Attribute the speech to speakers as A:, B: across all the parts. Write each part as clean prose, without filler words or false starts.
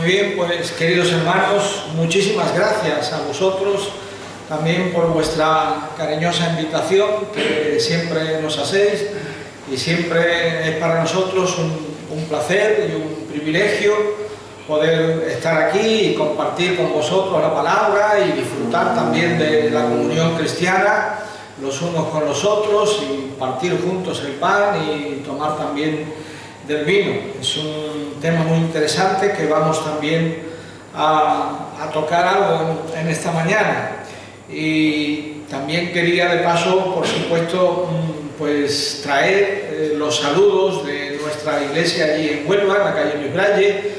A: bien, pues queridos hermanos, muchísimas gracias a vosotros también por vuestra cariñosa invitación que siempre nos hacéis, y siempre es para nosotros un placer y un privilegio poder estar aquí y compartir con vosotros la palabra y disfrutar también de la comunión cristiana los unos con los otros y partir juntos el pan y tomar también del vino. Es un tema muy interesante que vamos también a tocar algo en esta mañana. Y también quería de paso, por supuesto, pues traer los saludos de nuestra iglesia allí en Huelva, en la calle Luis Braille,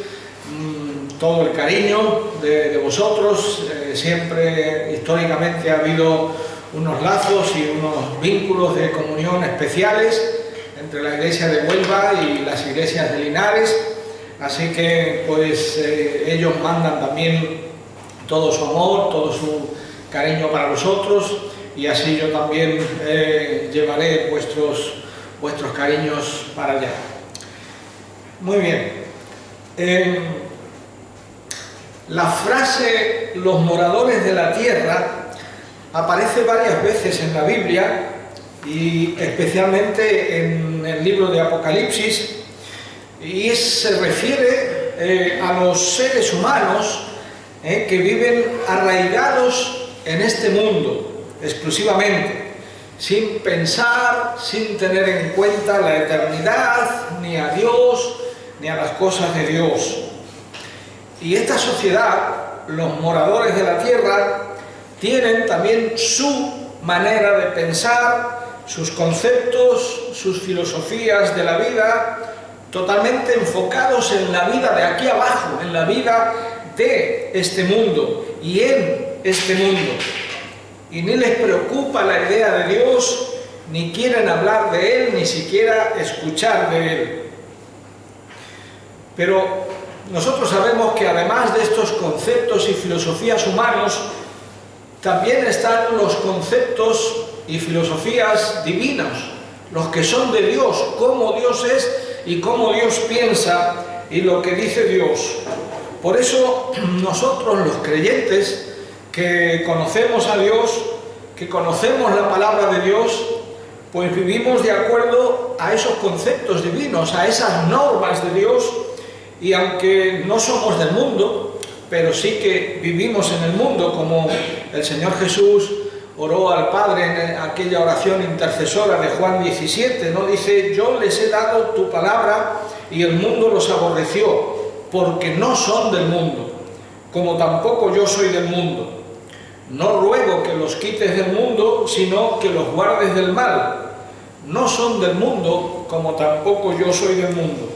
A: todo el cariño de vosotros. Siempre históricamente ha habido unos lazos y unos vínculos de comunión especiales entre la iglesia de Huelva y las iglesias de Linares, así que pues ellos mandan también todo su amor, todo su cariño para vosotros, y así yo también llevaré vuestros cariños para allá. Muy bien. La frase "los moradores de la tierra" aparece varias veces en la Biblia, y especialmente en el libro de Apocalipsis, y se refiere a los seres humanos que viven arraigados en este mundo exclusivamente, sin pensar, sin tener en cuenta la eternidad, ni a Dios, ni a las cosas de Dios. Y esta sociedad, los moradores de la tierra, tienen también su manera de pensar, sus conceptos, sus filosofías de la vida, totalmente enfocados en la vida de aquí abajo, en la vida de este mundo y en este mundo. Y ni les preocupa la idea de Dios, ni quieren hablar de Él, ni siquiera escuchar de Él. Pero nosotros sabemos que además de estos conceptos y filosofías humanos, también están los conceptos y filosofías divinos, los que son de Dios, cómo Dios es y cómo Dios piensa y lo que dice Dios. Por eso nosotros los creyentes que conocemos a Dios, que conocemos la palabra de Dios, pues vivimos de acuerdo a esos conceptos divinos, a esas normas de Dios, y aunque no somos del mundo, pero sí que vivimos en el mundo, como el Señor Jesús oró al Padre en aquella oración intercesora de Juan 17, ¿no? Dice: yo les he dado tu palabra y el mundo los aborreció, porque no son del mundo, como tampoco yo soy del mundo. No ruego que los quites del mundo, sino que los guardes del mal. No son del mundo, como tampoco yo soy del mundo.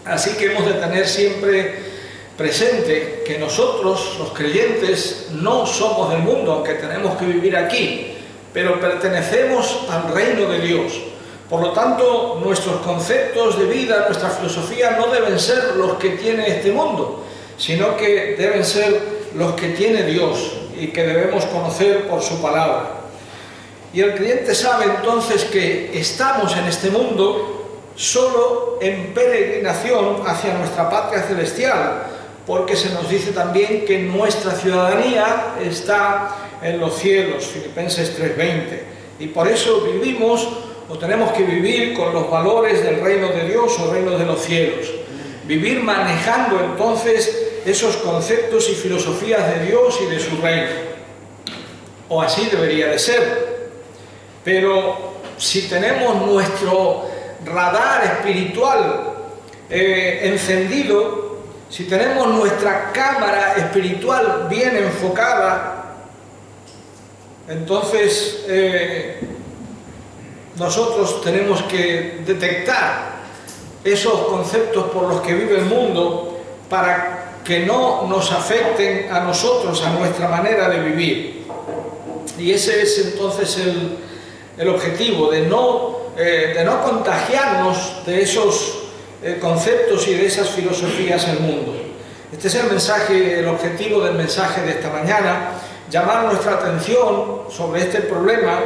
A: Así que hemos de tener siempre presente que nosotros, los creyentes, no somos del mundo, aunque tenemos que vivir aquí, pero pertenecemos al reino de Dios. Por lo tanto, nuestros conceptos de vida, nuestra filosofía, no deben ser los que tiene este mundo, sino que deben ser los que tiene Dios y que debemos conocer por su palabra. Y el creyente sabe entonces que estamos en este mundo solo en peregrinación hacia nuestra patria celestial, porque se nos dice también que nuestra ciudadanía está en los cielos, Filipenses 3:20, y por eso vivimos o tenemos que vivir con los valores del reino de Dios o reino de los cielos, vivir manejando entonces esos conceptos y filosofías de Dios y de su reino, o así debería de ser. Pero si tenemos nuestro radar espiritual encendido, si tenemos nuestra cámara espiritual bien enfocada, entonces nosotros tenemos que detectar esos conceptos por los que vive el mundo para que no nos afecten a nosotros, a nuestra manera de vivir. Y ese es entonces el objetivo, de no contagiarnos de esos conceptos y de esas filosofías del mundo. Este es el mensaje, el objetivo del mensaje de esta mañana: llamar nuestra atención sobre este problema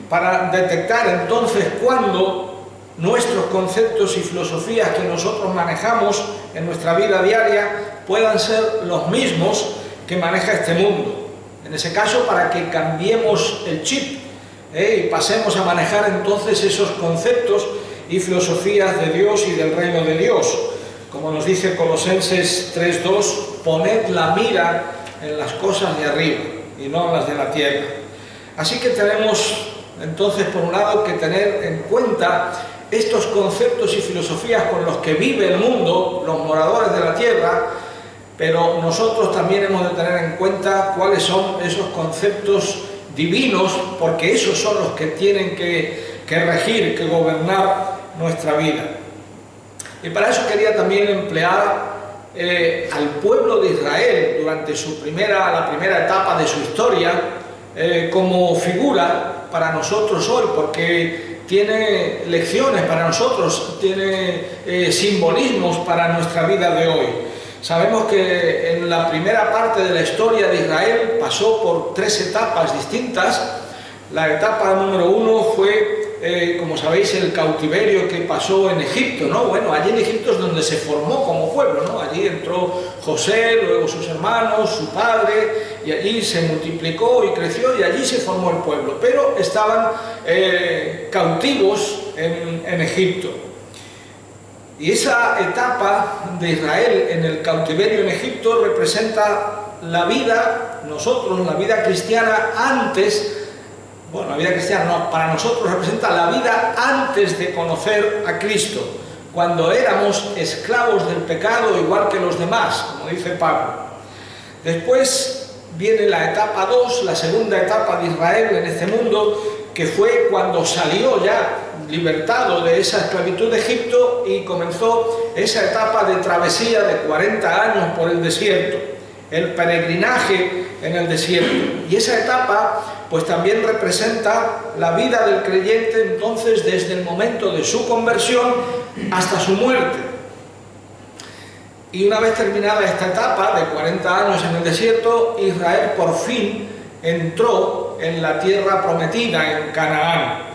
A: para detectar entonces cuándo nuestros conceptos y filosofías que nosotros manejamos en nuestra vida diaria puedan ser los mismos que maneja este mundo. En ese caso, para que cambiemos el chip y pasemos a manejar entonces esos conceptos y filosofías de Dios y del reino de Dios. Como nos dice Colosenses 3:2, poned la mira en las cosas de arriba y no en las de la tierra. Así que tenemos entonces, por un lado, que tener en cuenta estos conceptos y filosofías con los que vive el mundo, los moradores de la tierra, pero nosotros también hemos de tener en cuenta cuáles son esos conceptos divinos, porque esos son los que tienen que regir, que gobernar nuestra vida. Y para eso quería también emplear al pueblo de Israel durante la primera etapa de su historia como figura para nosotros hoy, porque tiene lecciones para nosotros, tiene simbolismos para nuestra vida de hoy. Sabemos que en la primera parte de la historia de Israel pasó por 3 etapas distintas. La etapa número 1 fue, como sabéis, el cautiverio que pasó en Egipto, ¿no? Bueno, allí en Egipto es donde se formó como pueblo, ¿no? Allí entró José, luego sus hermanos, su padre, y allí se multiplicó y creció y allí se formó el pueblo. Pero estaban cautivos en Egipto. Y esa etapa de Israel en el cautiverio en Egipto representa la vida, la vida cristiana antes, bueno, la vida cristiana no, para nosotros representa la vida antes de conocer a Cristo, cuando éramos esclavos del pecado igual que los demás, como dice Pablo. Después viene la etapa 2, la segunda etapa de Israel en este mundo, que fue cuando salió ya libertado de esa esclavitud de Egipto y comenzó esa etapa de travesía de 40 años por el desierto, el peregrinaje en el desierto. Y esa etapa pues también representa la vida del creyente entonces desde el momento de su conversión hasta su muerte. Y una vez terminada esta etapa de 40 años en el desierto, Israel por fin entró en la tierra prometida, en Canaán.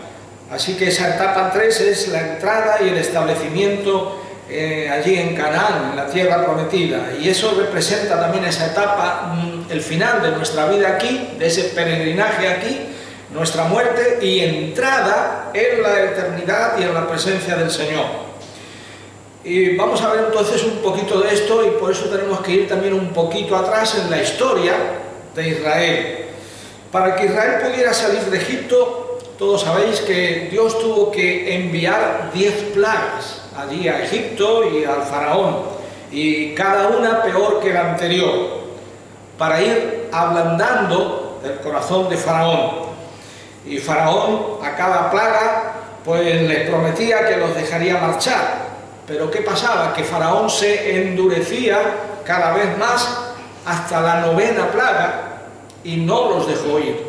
A: Así que esa etapa 3 es la entrada y el establecimiento allí en Canaán, en la tierra prometida. Y eso representa también esa etapa, el final de nuestra vida aquí, de ese peregrinaje aquí, nuestra muerte y entrada en la eternidad y en la presencia del Señor. Y vamos a ver entonces un poquito de esto, y por eso tenemos que ir también un poquito atrás en la historia de Israel. Para que Israel pudiera salir de Egipto, todos sabéis que Dios tuvo que enviar 10 plagas allí a Egipto y al faraón, y cada una peor que la anterior, para ir ablandando el corazón de faraón. Y faraón a cada plaga pues les prometía que los dejaría marchar, pero ¿qué pasaba? Que faraón se endurecía cada vez más hasta la 9ª plaga y no los dejó ir.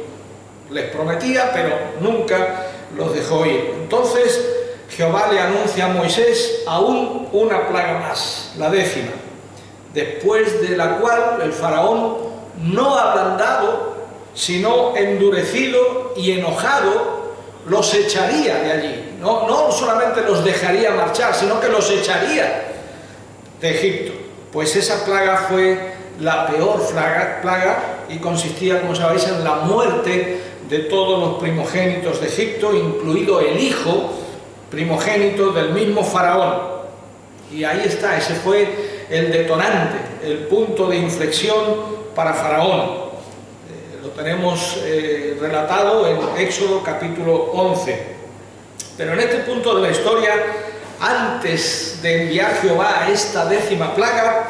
A: Les prometía, pero nunca los dejó ir. Entonces Jehová le anuncia a Moisés aún una plaga más, la 10ª, después de la cual el faraón, no ablandado, sino endurecido y enojado, los echaría de allí. No solamente los dejaría marchar, sino que los echaría de Egipto. Pues esa plaga fue la peor plaga y consistía, como sabéis, en la muerte de todos los primogénitos de Egipto, incluido el hijo primogénito del mismo faraón. Y ahí está, ese fue el detonante, el punto de inflexión para faraón. Lo tenemos relatado en Éxodo capítulo 11. Pero en este punto de la historia, antes de enviar Jehová a esta 10ª plaga,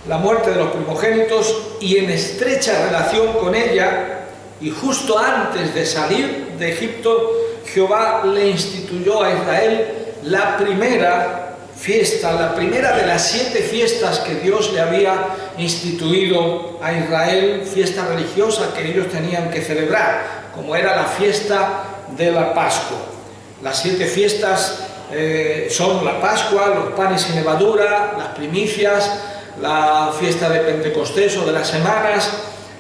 A: la muerte de los primogénitos, y en estrecha relación con ella, y justo antes de salir de Egipto, Jehová le instituyó a Israel la primera fiesta, la primera de las 7 fiestas que Dios le había instituido a Israel, fiesta religiosa que ellos tenían que celebrar, como era la fiesta de la Pascua. Las 7 fiestas son la Pascua, los panes sin levadura, las primicias, la fiesta de Pentecostés o de las semanas,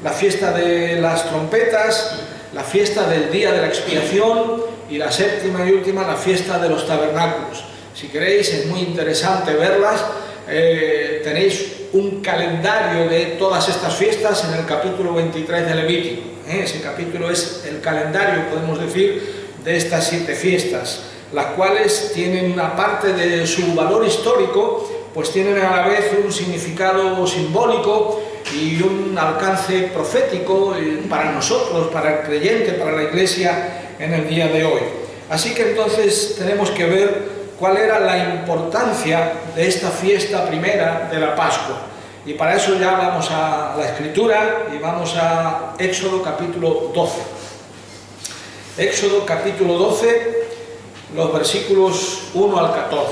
A: la fiesta de las trompetas, la fiesta del día de la expiación y la séptima y última, la fiesta de los tabernáculos. Si queréis, es muy interesante verlas. Tenéis un calendario de todas estas fiestas en el capítulo 23 de Levítico. Ese capítulo es el calendario, podemos decir, de estas 7 fiestas, las cuales tienen, aparte de su valor histórico, pues tienen a la vez un significado simbólico y un alcance profético para nosotros, para el creyente, para la Iglesia en el día de hoy. Así que entonces tenemos que ver cuál era la importancia de esta fiesta primera de la Pascua. Y para eso ya vamos a la Escritura y vamos a Éxodo capítulo 12. Éxodo capítulo 12, los versículos 1 al 14.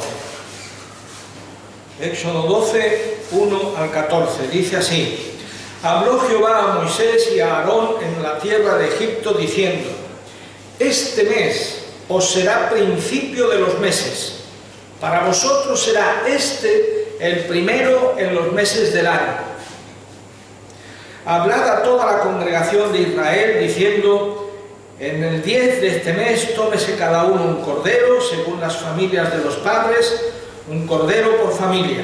A: Éxodo 12, 1 al 14, dice así: Habló Jehová a Moisés y a Aarón en la tierra de Egipto, diciendo: Este mes os será principio de los meses. Para vosotros será este el primero en los meses del año. Hablad a toda la congregación de Israel, diciendo: En el 10 de este mes tómese cada uno un cordero, según las familias de los padres, un cordero por familia.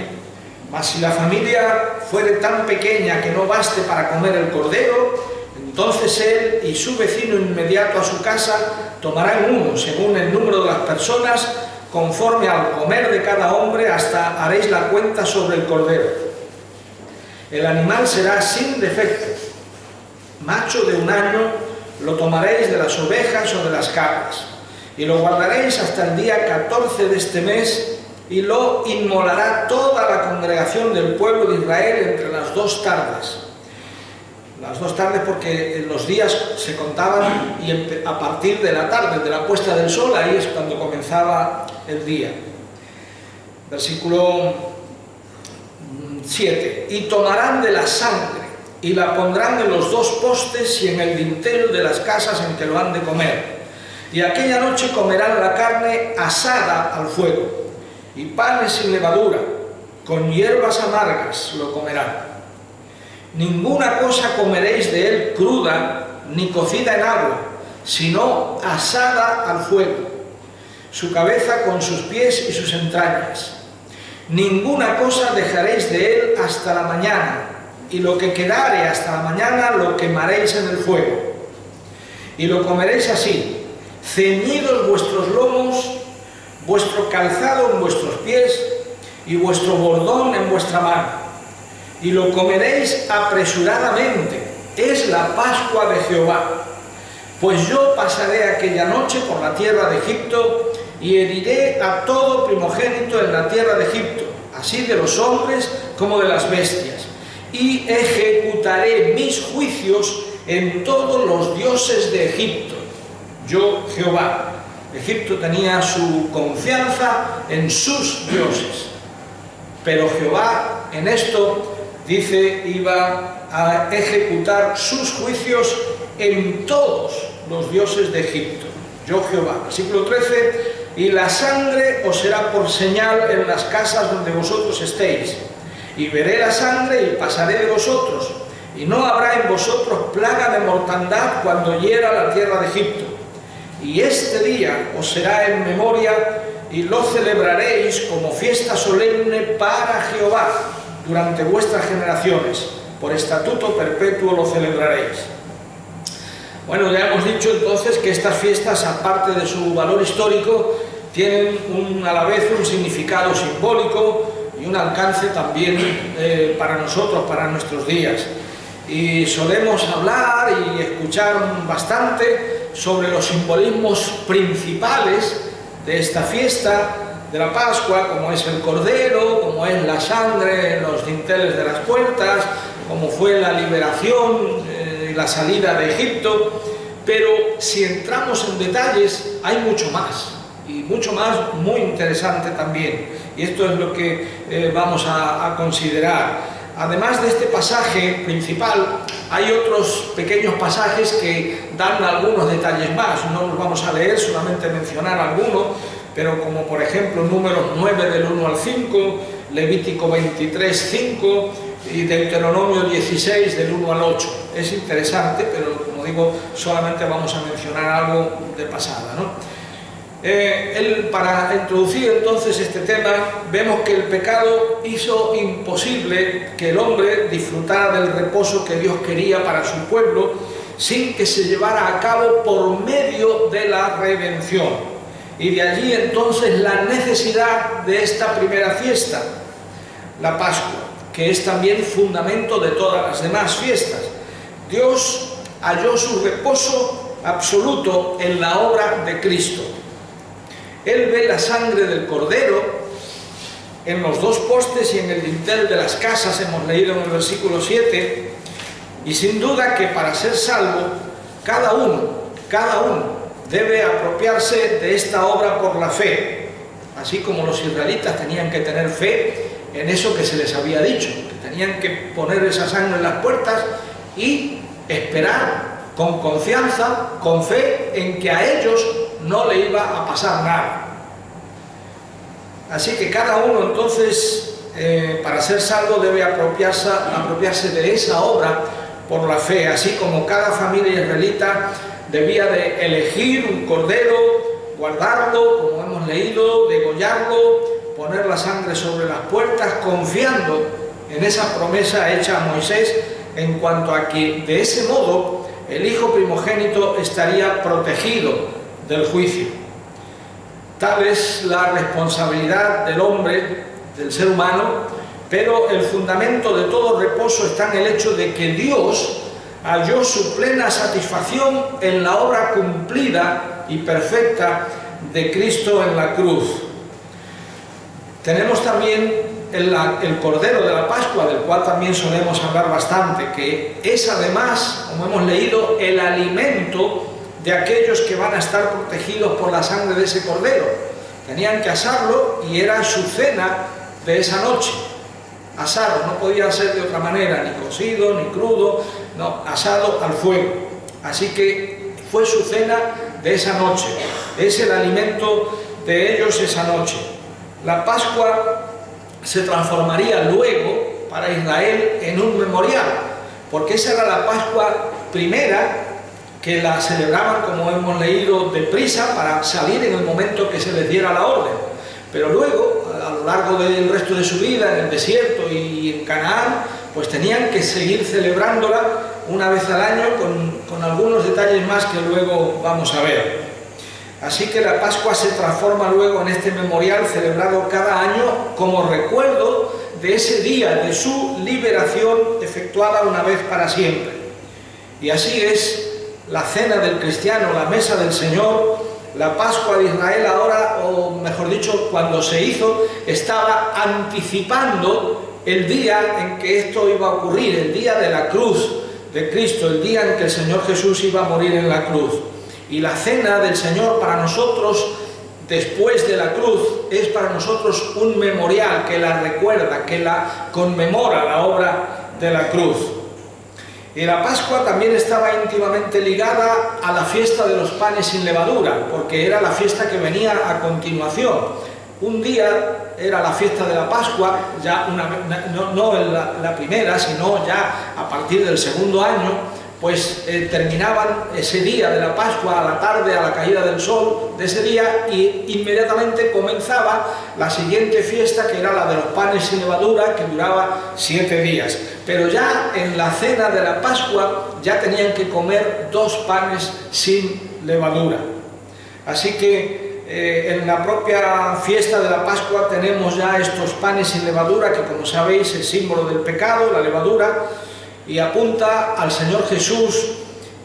A: Mas si la familia fuere tan pequeña que no baste para comer el cordero, entonces él y su vecino inmediato a su casa tomarán uno, según el número de las personas, conforme al comer de cada hombre, hasta haréis la cuenta sobre el cordero. El animal será sin defecto, macho de 1 año, lo tomaréis de las ovejas o de las cabras, y lo guardaréis hasta el día 14 de este mes, y lo inmolará toda la congregación del pueblo de Israel entre las 2 tardes. Las 2 tardes porque los días se contaban y a partir de la tarde, de la puesta del sol, ahí es cuando comenzaba el día. Versículo 7. Y tomarán de la sangre y la pondrán en los 2 postes y en el dintel de las casas en que lo han de comer. Y aquella noche comerán la carne asada al fuego, y panes sin levadura, con hierbas amargas lo comerán. Ninguna cosa comeréis de él cruda, ni cocida en agua, sino asada al fuego, su cabeza con sus pies y sus entrañas. Ninguna cosa dejaréis de él hasta la mañana, y lo que quedare hasta la mañana lo quemaréis en el fuego. Y lo comeréis así: ceñidos vuestros lomos, vuestro calzado en vuestros pies y vuestro bordón en vuestra mano, y lo comeréis apresuradamente. Es la Pascua de Jehová. Pues yo pasaré aquella noche por la tierra de Egipto y heriré a todo primogénito en la tierra de Egipto, así de los hombres como de las bestias, y ejecutaré mis juicios en todos los dioses de Egipto. Yo, Jehová. Egipto tenía su confianza en sus dioses, pero Jehová en esto, dice, iba a ejecutar sus juicios en todos los dioses de Egipto. Yo, Jehová. Versículo 13: Y la sangre os será por señal en las casas donde vosotros estéis, y veré la sangre y pasaré de vosotros, y no habrá en vosotros plaga de mortandad cuando hiera la tierra de Egipto. Y este día os será en memoria, y lo celebraréis como fiesta solemne para Jehová durante vuestras generaciones. Por estatuto perpetuo lo celebraréis. Bueno, ya hemos dicho entonces que estas fiestas, aparte de su valor histórico, tienen a la vez un significado simbólico y un alcance también para nosotros, para nuestros días. Y solemos hablar y escuchar bastante sobre los simbolismos principales de esta fiesta de la Pascua, como es el cordero, como es la sangre en los dinteles de las puertas, como fue la liberación y la salida de Egipto. Pero si entramos en detalles, hay mucho más, y mucho más muy interesante también, y esto es lo que vamos a considerar. Además de este pasaje principal, hay otros pequeños pasajes que dan algunos detalles más. No los vamos a leer, solamente mencionar algunos, pero como por ejemplo Números 9 del 1 al 5, Levítico 23, 5 y Deuteronomio 16 del 1 al 8. Es interesante, pero como digo, solamente vamos a mencionar algo de pasada, ¿no? Para introducir entonces este tema, vemos que el pecado hizo imposible que el hombre disfrutara del reposo que Dios quería para su pueblo, sin que se llevara a cabo por medio de la redención. Y de allí entonces la necesidad de esta primera fiesta, la Pascua, que es también fundamento de todas las demás fiestas. Dios halló su reposo absoluto en la obra de Cristo. Él ve la sangre del Cordero en los dos postes y en el dintel de las casas, hemos leído en el versículo 7, y sin duda que para ser salvo, cada uno debe apropiarse de esta obra por la fe, así como los israelitas tenían que tener fe en eso que se les había dicho, que tenían que poner esa sangre en las puertas y esperar con confianza, con fe, en que a ellos no le iba a pasar nada. Así que cada uno entonces, para ser salvo, debe apropiarse de esa obra por la fe, así como cada familia israelita debía de elegir un cordero, guardarlo, como hemos leído, degollarlo, poner la sangre sobre las puertas, confiando en esa promesa hecha a Moisés, en cuanto a que de ese modo el hijo primogénito estaría protegido del juicio. Tal es la responsabilidad del hombre, del ser humano, pero el fundamento de todo reposo está en el hecho de que Dios halló su plena satisfacción en la obra cumplida y perfecta de Cristo en la cruz. Tenemos también el Cordero de la Pascua, del cual también solemos hablar bastante, que es además, como hemos leído, el alimento de aquellos que van a estar protegidos por la sangre de ese Cordero. Tenían que asarlo y era su cena de esa noche. Asado, no podía ser de otra manera, ni cocido, ni crudo, no, asado al fuego. Así que fue su cena de esa noche, es el alimento de ellos esa noche. La Pascua se transformaría luego para Israel en un memorial, porque esa era la Pascua primera, que la celebraban, como hemos leído, deprisa para salir en el momento que se les diera la orden. Pero luego, a lo largo del resto de su vida, en el desierto y en Canaán, pues tenían que seguir celebrándola una vez al año con algunos detalles más que luego vamos a ver. Así que la Pascua se transforma luego en este memorial celebrado cada año como recuerdo de ese día de su liberación efectuada una vez para siempre. Y así es la cena del cristiano, la mesa del Señor, la Pascua de Israel ahora, o mejor dicho, cuando se hizo, estaba anticipando el día en que esto iba a ocurrir, el día de la cruz de Cristo, el día en que el Señor Jesús iba a morir en la cruz. Y la cena del Señor para nosotros, después de la cruz, es para nosotros un memorial que la recuerda, que la conmemora, la obra de la cruz. Y la Pascua también estaba íntimamente ligada a la fiesta de los panes sin levadura, porque era la fiesta que venía a continuación. Un día era la fiesta de la Pascua, ya no en la primera, sino ya a partir del segundo año, pues terminaban ese día de la Pascua a la tarde, a la caída del sol de ese día, y inmediatamente comenzaba la siguiente fiesta, que era la de los panes sin levadura, que duraba 7 días. Pero ya en la cena de la Pascua ya tenían que comer 2 panes sin levadura. Así que en la propia fiesta de la Pascua tenemos ya estos panes sin levadura, que como sabéis es símbolo del pecado, la levadura, y apunta al Señor Jesús,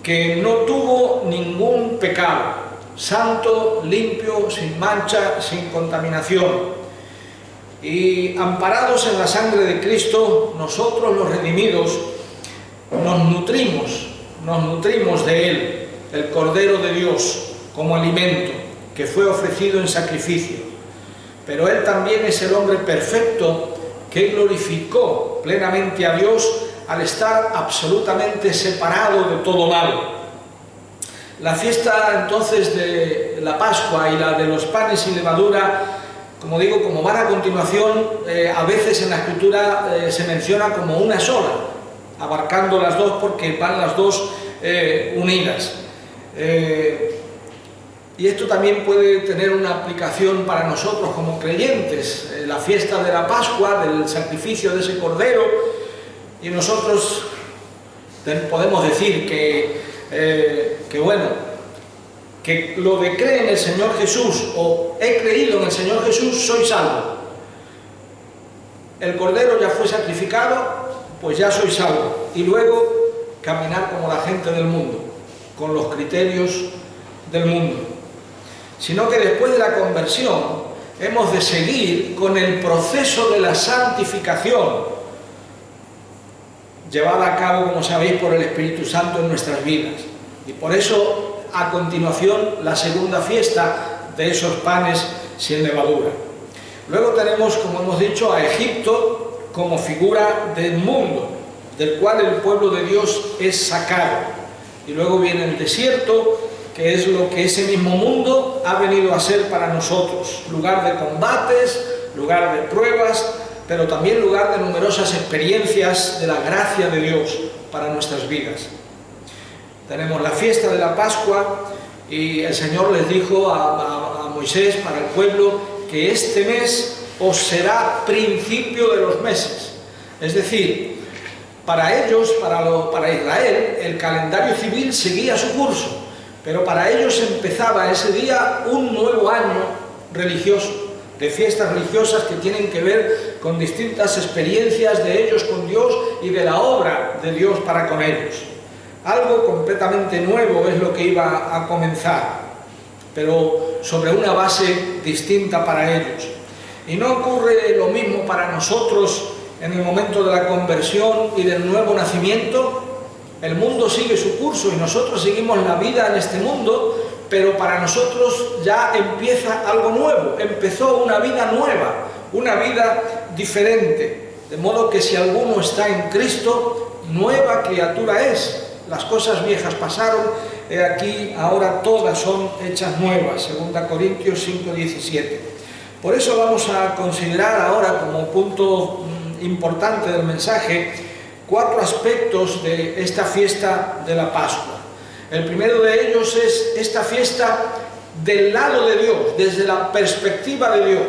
A: que no tuvo ningún pecado, santo, limpio, sin mancha, sin contaminación. Y amparados en la sangre de Cristo, nosotros los redimidos nos nutrimos de Él, el Cordero de Dios, como alimento, que fue ofrecido en sacrificio. Pero Él también es el hombre perfecto que glorificó plenamente a Dios al estar absolutamente separado de todo mal. La fiesta entonces de la Pascua y la de los panes sin levadura, como digo, como van a continuación, a veces en la Escritura se menciona como una sola, abarcando las dos porque van las dos unidas. Y esto también puede tener una aplicación para nosotros como creyentes, la fiesta de la Pascua, del sacrificio de ese cordero, y nosotros podemos decir que lo de creer en el Señor Jesús o he creído en el Señor Jesús, soy salvo. El cordero ya fue sacrificado, pues ya soy salvo. Y luego caminar como la gente del mundo, con los criterios del mundo. Sino que después de la conversión hemos de seguir con el proceso de la santificación, llevada a cabo, como sabéis, por el Espíritu Santo en nuestras vidas. Y por eso, a continuación, la segunda fiesta de esos panes sin levadura. Luego tenemos, como hemos dicho, a Egipto como figura del mundo, del cual el pueblo de Dios es sacado. Y luego viene el desierto, que es lo que ese mismo mundo ha venido a ser para nosotros. Lugar de combates, lugar de pruebas, pero también lugar de numerosas experiencias de la gracia de Dios para nuestras vidas. Tenemos la fiesta de la Pascua y el Señor les dijo a Moisés, para el pueblo, que este mes os será principio de los meses. Es decir, para ellos, para Israel, el calendario civil seguía su curso, pero para ellos empezaba ese día un nuevo año religioso, de fiestas religiosas que tienen que ver con distintas experiencias de ellos con Dios y de la obra de Dios para con ellos. Algo completamente nuevo es lo que iba a comenzar, pero sobre una base distinta para ellos. Y no ocurre lo mismo para nosotros en el momento de la conversión y del nuevo nacimiento. El mundo sigue su curso y nosotros seguimos la vida en este mundo, pero para nosotros ya empieza algo nuevo, empezó una vida nueva, una vida diferente. De modo que si alguno está en Cristo, nueva criatura es. Las cosas viejas pasaron, he aquí ahora todas son hechas nuevas, 2 Corintios 5:17. Por eso vamos a considerar ahora como punto importante del mensaje 4 aspectos de esta fiesta de la Pascua. El primero de ellos es esta fiesta del lado de Dios, desde la perspectiva de Dios.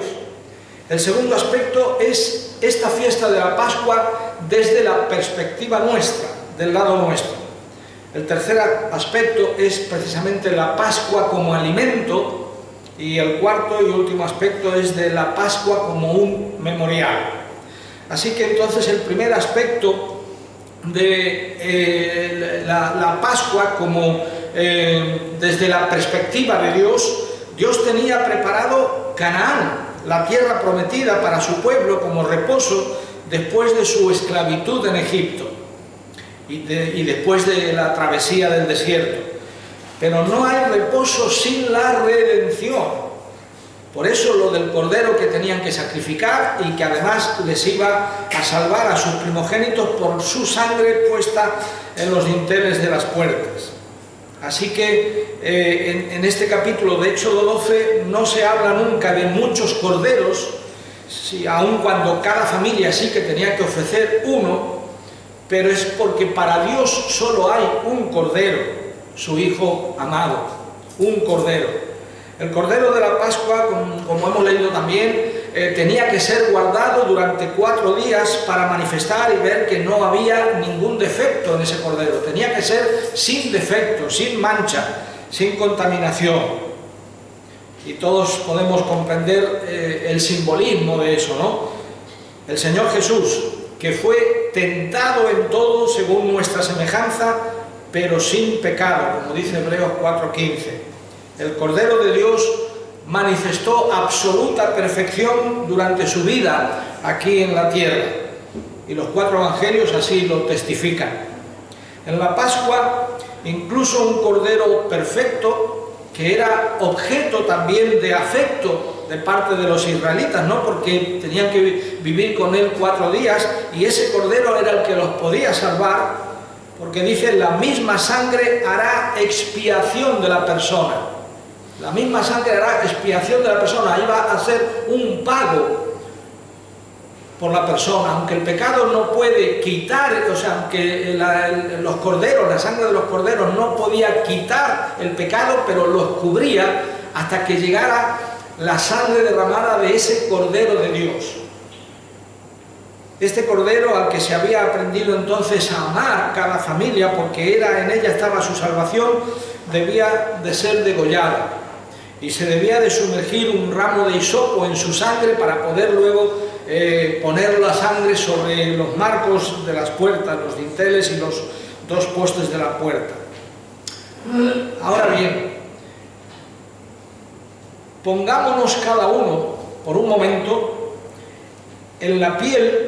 A: El segundo aspecto es esta fiesta de la Pascua desde la perspectiva nuestra, del lado nuestro. El tercer aspecto es precisamente la Pascua como alimento, y el cuarto y último aspecto es de la Pascua como un memorial. Así que entonces el primer aspecto de la Pascua como desde la perspectiva de Dios, Dios tenía preparado Canaán, la tierra prometida para su pueblo como reposo después de su esclavitud en Egipto y después de la travesía del desierto. Pero no hay reposo sin la redención. Por eso lo del cordero que tenían que sacrificar y que además les iba a salvar a sus primogénitos por su sangre puesta en los dinteles de las puertas. Así que en este capítulo de Éxodo 12 no se habla nunca de muchos corderos, aun cuando cada familia sí que tenía que ofrecer uno, pero es porque para Dios solo hay un cordero, su Hijo amado, un cordero. El cordero de la Pascua, como hemos leído también, tenía que ser guardado durante 4 días para manifestar y ver que no había ningún defecto en ese cordero. Tenía que ser sin defecto, sin mancha, sin contaminación. Y todos podemos comprender el simbolismo de eso, ¿no? El Señor Jesús, que fue tentado en todo según nuestra semejanza, pero sin pecado, como dice Hebreos 4:15. El Cordero de Dios manifestó absoluta perfección durante su vida aquí en la tierra, y los 4 evangelios así lo testifican. En la Pascua, incluso un cordero perfecto, que era objeto también de afecto de parte de los israelitas, ¿no? Porque tenían que vivir con él 4 días, y ese cordero era el que los podía salvar, porque dice, la misma sangre hará expiación de la persona. La misma sangre hará expiación de la persona, iba a ser un pago por la persona, aunque el pecado no puede quitar, o sea, aunque la sangre de los corderos no podía quitar el pecado, pero los cubría, hasta que llegara la sangre derramada de ese Cordero de Dios. Este Cordero al que se había aprendido entonces a amar cada familia, porque en ella estaba su salvación, debía de ser degollado. Y se debía de sumergir un ramo de hisopo en su sangre para poder luego poner la sangre sobre los marcos de las puertas, los dinteles y los dos postes de la puerta. Ahora bien, pongámonos cada uno por un momento en la piel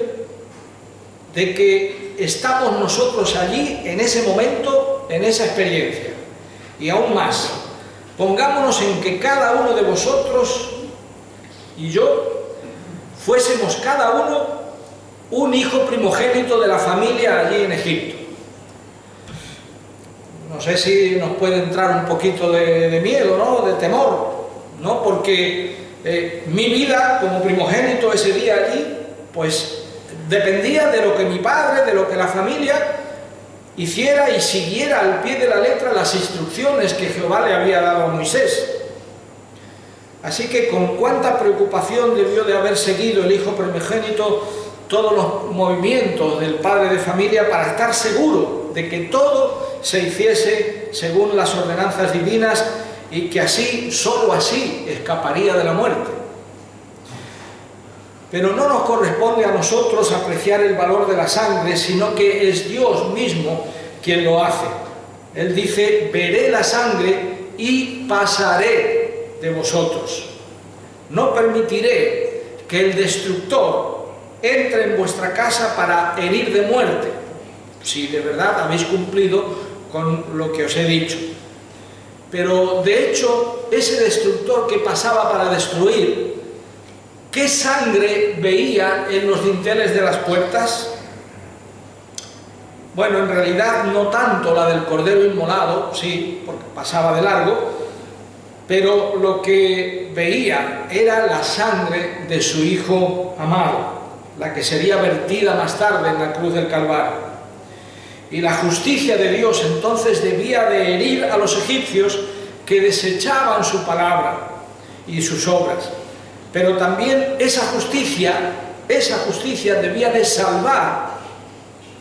A: de que estamos nosotros allí en ese momento, en esa experiencia. Y aún más, pongámonos en que cada uno de vosotros y yo fuésemos cada uno un hijo primogénito de la familia allí en Egipto. No sé si nos puede entrar un poquito de miedo, ¿no? De temor, ¿no? Porque mi vida como primogénito ese día allí, pues dependía de lo que mi padre, de lo que la familia hiciera y siguiera al pie de la letra las instrucciones que Jehová le había dado a Moisés. Así que con cuánta preocupación debió de haber seguido el hijo primogénito todos los movimientos del padre de familia para estar seguro de que todo se hiciese según las ordenanzas divinas y que así, solo así, escaparía de la muerte. Pero no nos corresponde a nosotros apreciar el valor de la sangre, sino que es Dios mismo quien lo hace. Él dice, veré la sangre y pasaré de vosotros. No permitiré que el destructor entre en vuestra casa para herir de muerte, si de verdad habéis cumplido con lo que os he dicho. Pero de hecho, ese destructor que pasaba para destruir, ¿qué sangre veía en los dinteles de las puertas? Bueno, en realidad no tanto la del cordero inmolado, sí, porque pasaba de largo, pero lo que veía era la sangre de su Hijo amado, la que sería vertida más tarde en la cruz del Calvario. Y la justicia de Dios entonces debía de herir a los egipcios que desechaban su palabra y sus obras. Pero también esa justicia debía de salvar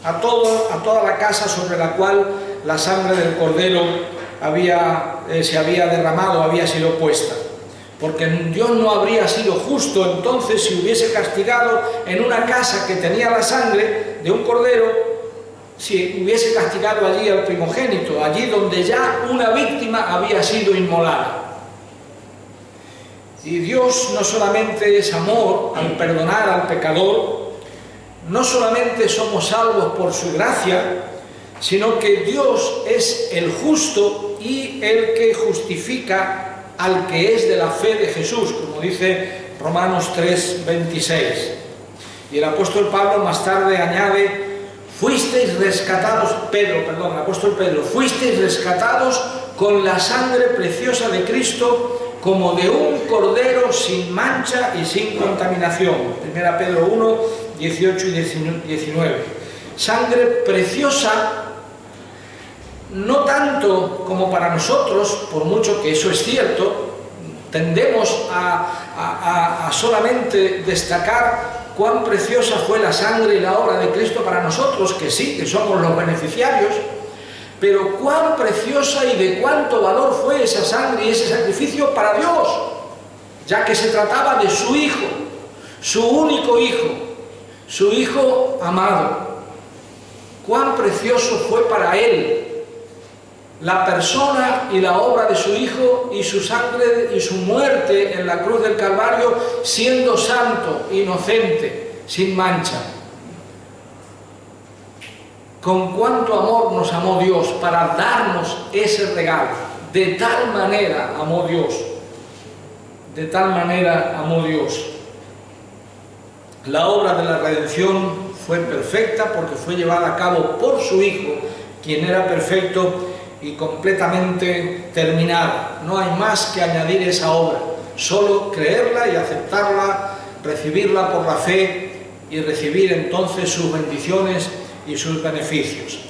A: a toda la casa sobre la cual la sangre del Cordero se había derramado, había sido puesta. Porque Dios no habría sido justo entonces si hubiese castigado en una casa que tenía la sangre de un Cordero, si hubiese castigado allí al primogénito, allí donde ya una víctima había sido inmolada. Y Dios no solamente es amor al perdonar al pecador, no solamente somos salvos por su gracia, sino que Dios es el justo y el que justifica al que es de la fe de Jesús, como dice Romanos 3:26. Y el apóstol Pablo más tarde añade, fuisteis rescatados, el apóstol Pedro, fuisteis rescatados con la sangre preciosa de Cristo, como de un cordero sin mancha y sin contaminación. 1 Pedro 1, 18 y 19. Sangre preciosa, no tanto como para nosotros, por mucho que eso es cierto, tendemos a solamente destacar cuán preciosa fue la sangre y la obra de Cristo para nosotros, que sí, que somos los beneficiarios, pero cuán preciosa y de cuánto valor fue esa sangre y ese sacrificio para Dios, ya que se trataba de su Hijo, su único Hijo, su Hijo amado. Cuán precioso fue para Él la persona y la obra de su Hijo y su sangre y su muerte en la cruz del Calvario, siendo santo, inocente, sin mancha. Con cuánto amor nos amó Dios para darnos ese regalo. De tal manera amó Dios. De tal manera amó Dios. La obra de la redención fue perfecta porque fue llevada a cabo por su Hijo, quien era perfecto y completamente terminada. No hay más que añadir esa obra, solo creerla y aceptarla, recibirla por la fe y recibir entonces sus bendiciones y sus beneficios.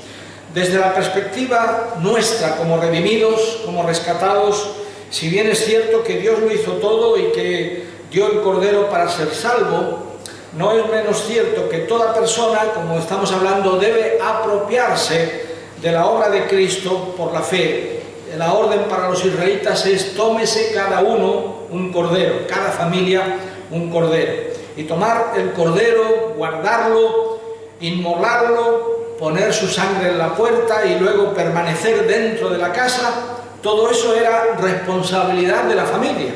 A: Desde la perspectiva nuestra como redimidos, como rescatados, Si bien es cierto que Dios lo hizo todo y que dio el Cordero para ser salvo, no es menos cierto que toda persona, como estamos hablando, debe apropiarse de la obra de Cristo por la fe. La orden para los israelitas es: tómese cada uno un cordero, cada familia un cordero. Y tomar el cordero, guardarlo, inmolarlo, poner su sangre en la puerta y luego permanecer dentro de la casa, todo eso era responsabilidad de la familia.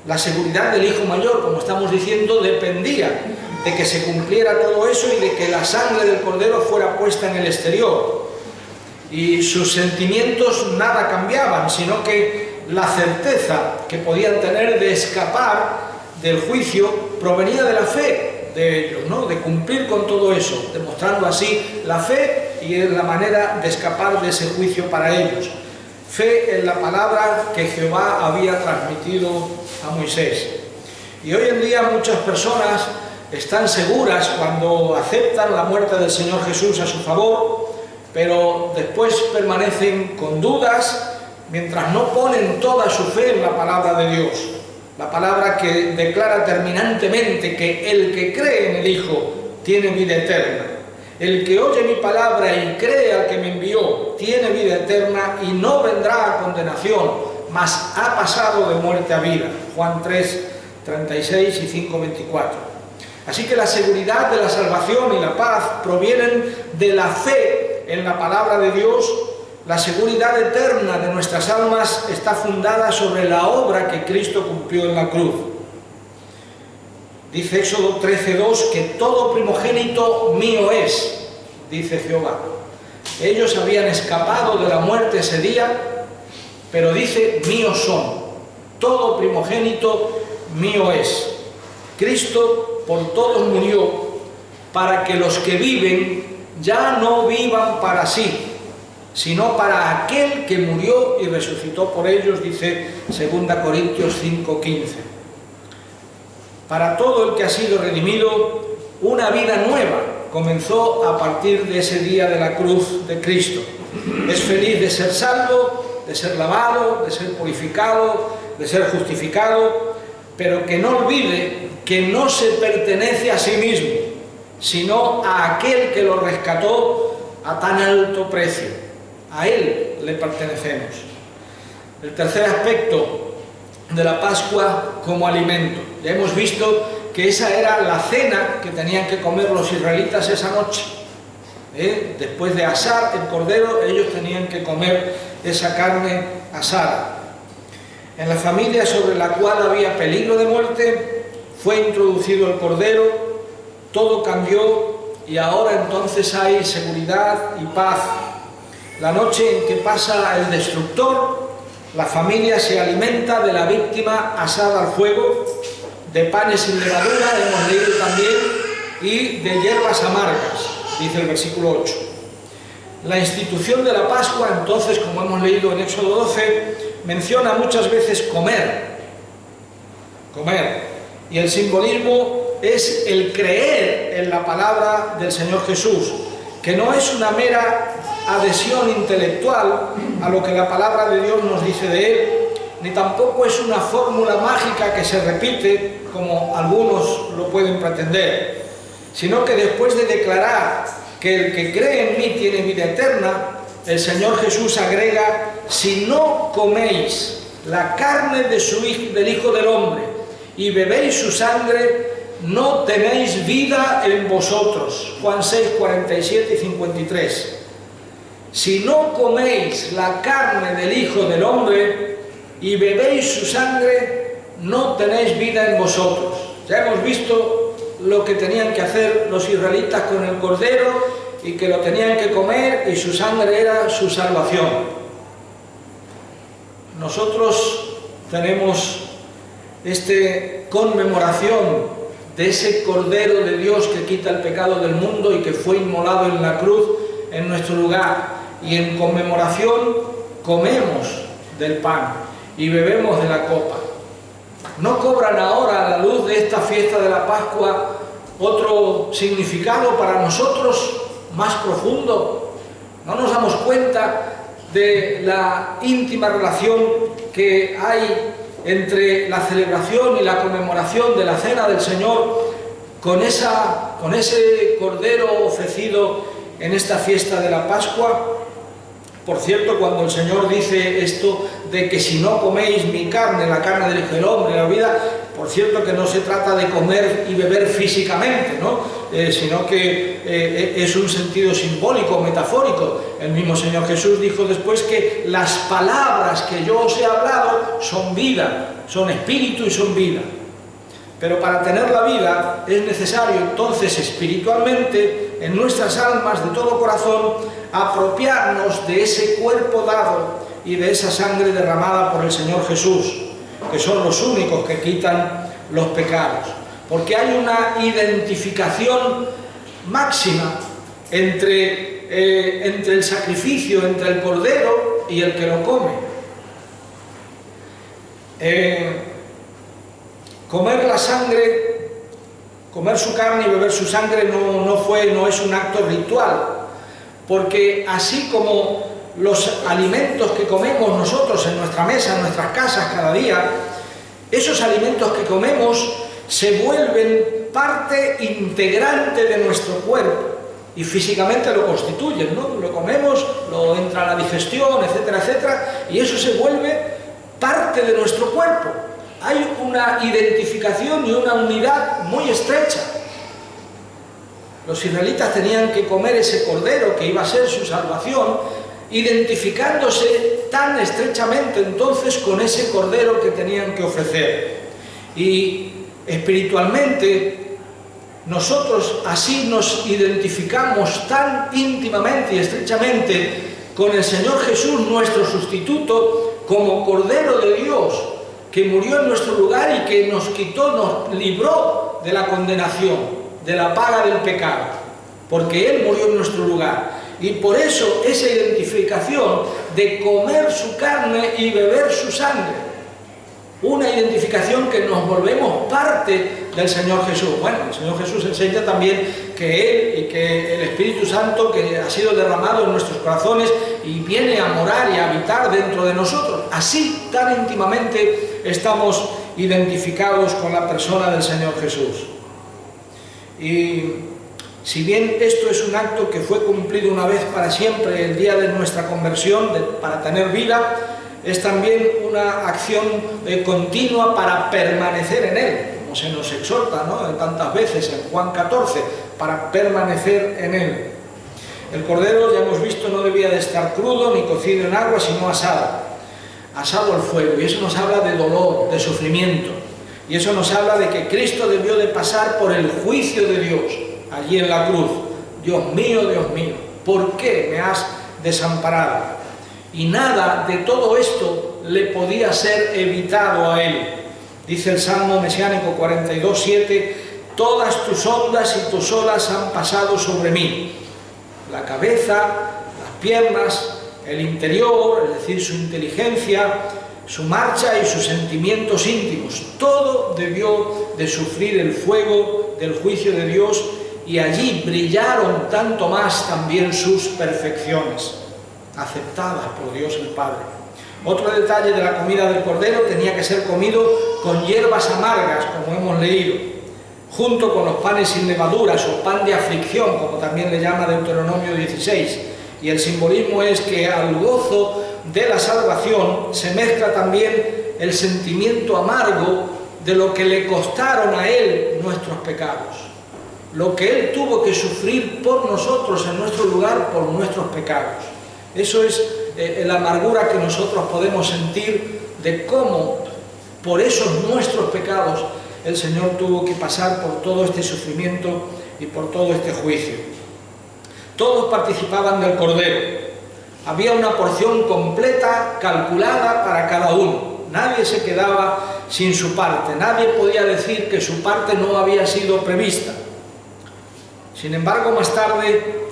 A: La seguridad del hijo mayor, como estamos diciendo, dependía de que se cumpliera todo eso y de que la sangre del cordero fuera puesta en el exterior. Y sus sentimientos nada cambiaban, sino que la certeza que podían tener de escapar del juicio provenía de la fe de ellos, ¿no? De cumplir con todo eso, demostrando así la fe y la manera de escapar de ese juicio para ellos. Fe en la palabra que Jehová había transmitido a Moisés. Y hoy en día muchas personas están seguras cuando aceptan la muerte del Señor Jesús a su favor, pero después permanecen con dudas mientras no ponen toda su fe en la palabra de Dios. La palabra que declara terminantemente que el que cree en el Hijo tiene vida eterna. El que oye mi palabra y cree al que me envió tiene vida eterna y no vendrá a condenación, mas ha pasado de muerte a vida. Juan 3, 36 y 5, 24. Así que la seguridad de la salvación y la paz provienen de la fe en la palabra de Dios. La seguridad eterna de nuestras almas está fundada sobre la obra que Cristo cumplió en la cruz. Dice Éxodo 13:2 que todo primogénito mío es, dice Jehová. Ellos habían escapado de la muerte ese día, pero dice míos son. Todo primogénito mío es. Cristo por todos murió para que los que viven ya no vivan para sí, sino para aquel que murió y resucitó por ellos, dice 2 Corintios 5:15. Para todo el que ha sido redimido, una vida nueva comenzó a partir de ese día de la cruz de Cristo. Es feliz de ser salvo, de ser lavado, de ser purificado, de ser justificado, pero que no olvide que no se pertenece a sí mismo, sino a aquel que lo rescató a tan alto precio. A Él le pertenecemos. El tercer aspecto de la Pascua como alimento. Ya hemos visto que esa era la cena que tenían que comer los israelitas esa noche. Después de asar el cordero, ellos tenían que comer esa carne asada. En la familia sobre la cual había peligro de muerte, fue introducido el cordero, todo cambió y ahora entonces hay seguridad y paz. La noche en que pasa el destructor, la familia se alimenta de la víctima asada al fuego, de panes sin levadura, hemos leído también, y de hierbas amargas, dice el versículo 8. La institución de la Pascua, entonces, como hemos leído en Éxodo 12, menciona muchas veces comer, y el simbolismo es el creer en la palabra del Señor Jesús, que no es una mera adhesión intelectual a lo que la palabra de Dios nos dice de Él, ni tampoco es una fórmula mágica que se repite como algunos lo pueden pretender, sino que después de declarar que el que cree en mí tiene vida eterna, el Señor Jesús agrega: si no coméis la carne del Hijo del Hombre y bebéis su sangre, no tenéis vida en vosotros. Juan 6, 47 y 53. Si no coméis la carne del Hijo del Hombre y bebéis su sangre, no tenéis vida en vosotros. Ya hemos visto lo que tenían que hacer los israelitas con el cordero y que lo tenían que comer, y su sangre era su salvación. Nosotros tenemos esta conmemoración de ese Cordero de Dios que quita el pecado del mundo y que fue inmolado en la cruz en nuestro lugar, y en conmemoración comemos del pan y bebemos de la copa. ¿No cobran ahora, a la luz de esta fiesta de la Pascua, otro significado para nosotros más profundo? ¿No nos damos cuenta de la íntima relación que hay entre la celebración y la conmemoración de la Cena del Señor con ese cordero ofrecido en esta fiesta de la Pascua. Por cierto, cuando el Señor dice esto de que si no coméis mi carne, la carne del Hijo del Hombre, la vida, por cierto que no se trata de comer y beber físicamente, ¿no? Sino que es un sentido simbólico, metafórico. El mismo Señor Jesús dijo después que las palabras que yo os he hablado son vida, son espíritu y son vida. Pero para tener la vida es necesario entonces espiritualmente, en nuestras almas de todo corazón, apropiarnos de ese cuerpo dado y de esa sangre derramada por el Señor Jesús, que son los únicos que quitan los pecados. Porque hay una identificación máxima entre el sacrificio, entre el cordero y el que lo come. Comer la sangre, comer su carne y beber su sangre no es un acto ritual, porque así como los alimentos que comemos nosotros en nuestra mesa, en nuestras casas cada día, esos alimentos que comemos se vuelven parte integrante de nuestro cuerpo y físicamente lo constituyen, ¿no? Lo comemos, lo entra a la digestión, etcétera, etcétera, y eso se vuelve parte de nuestro cuerpo. Hay una identificación y una unidad muy estrecha. Los israelitas tenían que comer ese cordero que iba a ser su salvación, identificándose tan estrechamente entonces con ese cordero que tenían que ofrecer. Y espiritualmente nosotros así nos identificamos tan íntimamente y estrechamente con el Señor Jesús, nuestro sustituto, como Cordero de Dios, que murió en nuestro lugar y que nos quitó, nos libró de la condenación, de la paga del pecado, porque Él murió en nuestro lugar. Y por eso esa identificación de comer su carne y beber su sangre, una identificación que nos volvemos parte del Señor Jesús. Bueno, el Señor Jesús enseña también que Él y que el Espíritu Santo que ha sido derramado en nuestros corazones y viene a morar y a habitar dentro de nosotros. Así, tan íntimamente estamos identificados con la persona del Señor Jesús. Y si bien esto es un acto que fue cumplido una vez para siempre, el día de nuestra conversión, para tener vida, es también una acción continua para permanecer en Él, como se nos exhorta, ¿no?, tantas veces en Juan 14, para permanecer en Él. El cordero, ya hemos visto, no debía de estar crudo ni cocido en agua, sino asado al fuego, y eso nos habla de dolor, de sufrimiento, y eso nos habla de que Cristo debió de pasar por el juicio de Dios, allí en la cruz. Dios mío, ¿por qué me has desamparado? Y nada de todo esto le podía ser evitado a Él. Dice el Salmo Mesiánico 42:7, todas tus ondas y tus olas han pasado sobre mí. La cabeza, las piernas, el interior, es decir, su inteligencia, su marcha y sus sentimientos íntimos, todo debió de sufrir el fuego del juicio de Dios, y allí brillaron tanto más también sus perfecciones, aceptadas por Dios el Padre. Otro detalle de la comida del cordero: tenía que ser comido con hierbas amargas, como hemos leído, junto con los panes sin levaduras o pan de aflicción, como también le llama Deuteronomio 16. Y el simbolismo es que al gozo de la salvación se mezcla también el sentimiento amargo de lo que le costaron a Él nuestros pecados, lo que Él tuvo que sufrir por nosotros en nuestro lugar por nuestros pecados. Eso es la amargura que nosotros podemos sentir de cómo por esos nuestros pecados el Señor tuvo que pasar por todo este sufrimiento y por todo este juicio. Todos participaban del cordero. Había una porción completa, calculada para cada uno. Nadie se quedaba sin su parte. Nadie podía decir que su parte no había sido prevista. Sin embargo, más tarde,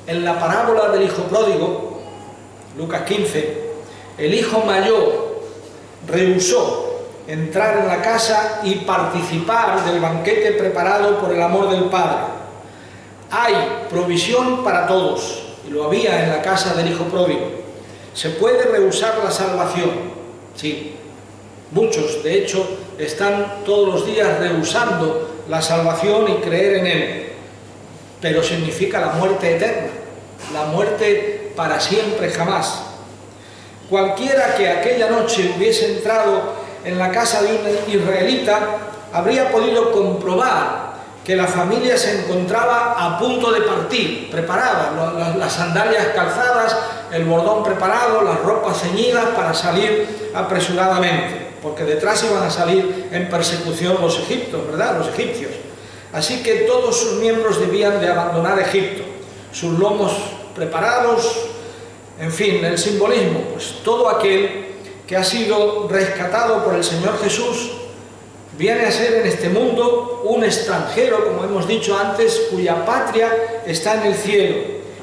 A: en la parábola del hijo pródigo, Lucas 15, el hijo mayor rehusó entrar en la casa y participar del banquete preparado por el amor del Padre. Hay provisión para todos, y lo había en la casa del hijo pródigo. Se puede rehusar la salvación, Sí, muchos, de hecho, están todos los días rehusando la salvación y creer en Él. Pero significa la muerte eterna, la muerte para siempre jamás. Cualquiera que aquella noche hubiese entrado en la casa de un israelita habría podido comprobar que la familia se encontraba a punto de partir, preparada, las sandalias calzadas, el bordón preparado, las ropas ceñidas para salir apresuradamente, porque detrás iban a salir en persecución los egipcios, ¿verdad? Los egipcios. Así que todos sus miembros debían de abandonar Egipto, sus lomos preparados, en fin, el simbolismo, pues todo aquel que ha sido rescatado por el Señor Jesús viene a ser en este mundo un extranjero, como hemos dicho antes, cuya patria está en el cielo.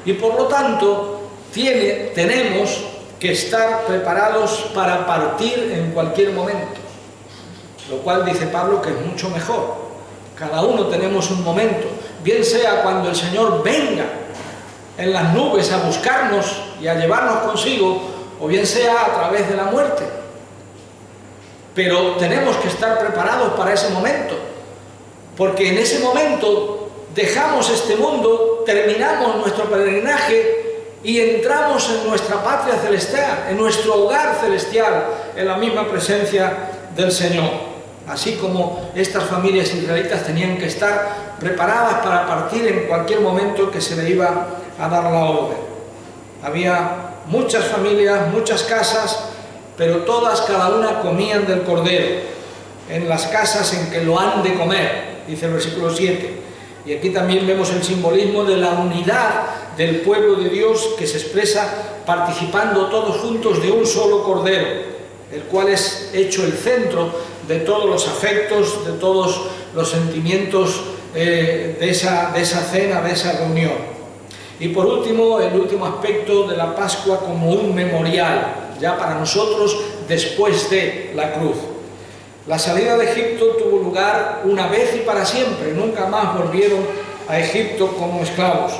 A: Y por lo tanto, tenemos que estar preparados para partir en cualquier momento. Lo cual dice Pablo que es mucho mejor. Cada uno tenemos un momento, bien sea cuando el Señor venga en las nubes a buscarnos y a llevarnos consigo, o bien sea a través de la muerte. Pero tenemos que estar preparados para ese momento, porque en ese momento dejamos este mundo, terminamos nuestro peregrinaje y entramos en nuestra patria celestial, en nuestro hogar celestial, en la misma presencia del Señor. Así como estas familias israelitas tenían que estar preparadas para partir en cualquier momento que se le iba a dar la orden. Había muchas familias, muchas casas, pero todas, cada una, comían del cordero, en las casas en que lo han de comer, dice el versículo 7. Y aquí también vemos el simbolismo de la unidad del pueblo de Dios, que se expresa participando todos juntos de un solo cordero, el cual es hecho el centro de todos los afectos, de todos los sentimientos de esa cena, de esa reunión. Y por último, el último aspecto de la Pascua como un memorial, ya para nosotros después de la cruz. La salida de Egipto tuvo lugar una vez y para siempre, nunca más volvieron a Egipto como esclavos.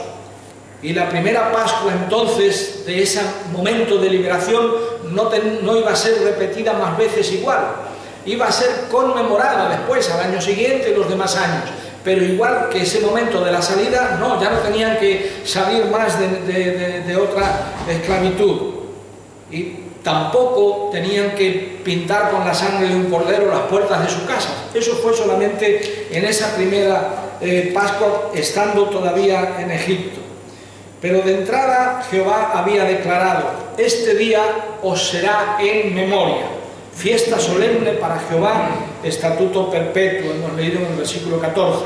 A: Y la primera Pascua entonces, de ese momento de liberación, no iba a ser repetida más veces igual, iba a ser conmemorada después, al año siguiente y los demás años. Pero igual que ese momento de la salida, no, ya no tenían que salir más de otra esclavitud. Y tampoco tenían que pintar con la sangre de un cordero las puertas de sus casas. Eso fue solamente en esa primera Pascua, estando todavía en Egipto. Pero de entrada Jehová había declarado: este día os será en memoria, fiesta solemne para Jehová, estatuto perpetuo. Hemos leído en el versículo 14.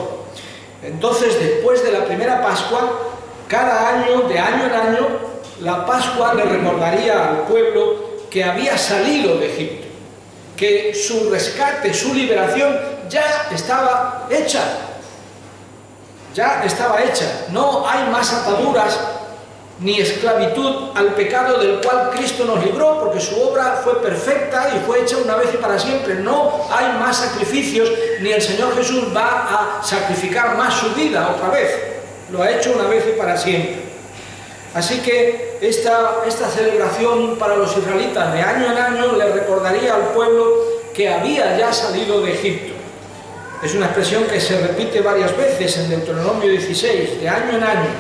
A: Entonces, después de la primera Pascua, cada año, de año en año, la Pascua le recordaría al pueblo que había salido de Egipto, que su rescate, su liberación ya estaba hecha. Ya estaba hecha. No hay más ataduras ni esclavitud al pecado del cual Cristo nos libró, porque su obra fue perfecta y fue hecha una vez y para siempre. No hay más sacrificios, ni el Señor Jesús va a sacrificar más su vida otra vez. Lo ha hecho una vez y para siempre. Así que esta celebración para los israelitas de año en año le recordaría al pueblo que había ya salido de Egipto. Es una expresión que se repite varias veces en Deuteronomio 16, de año en año.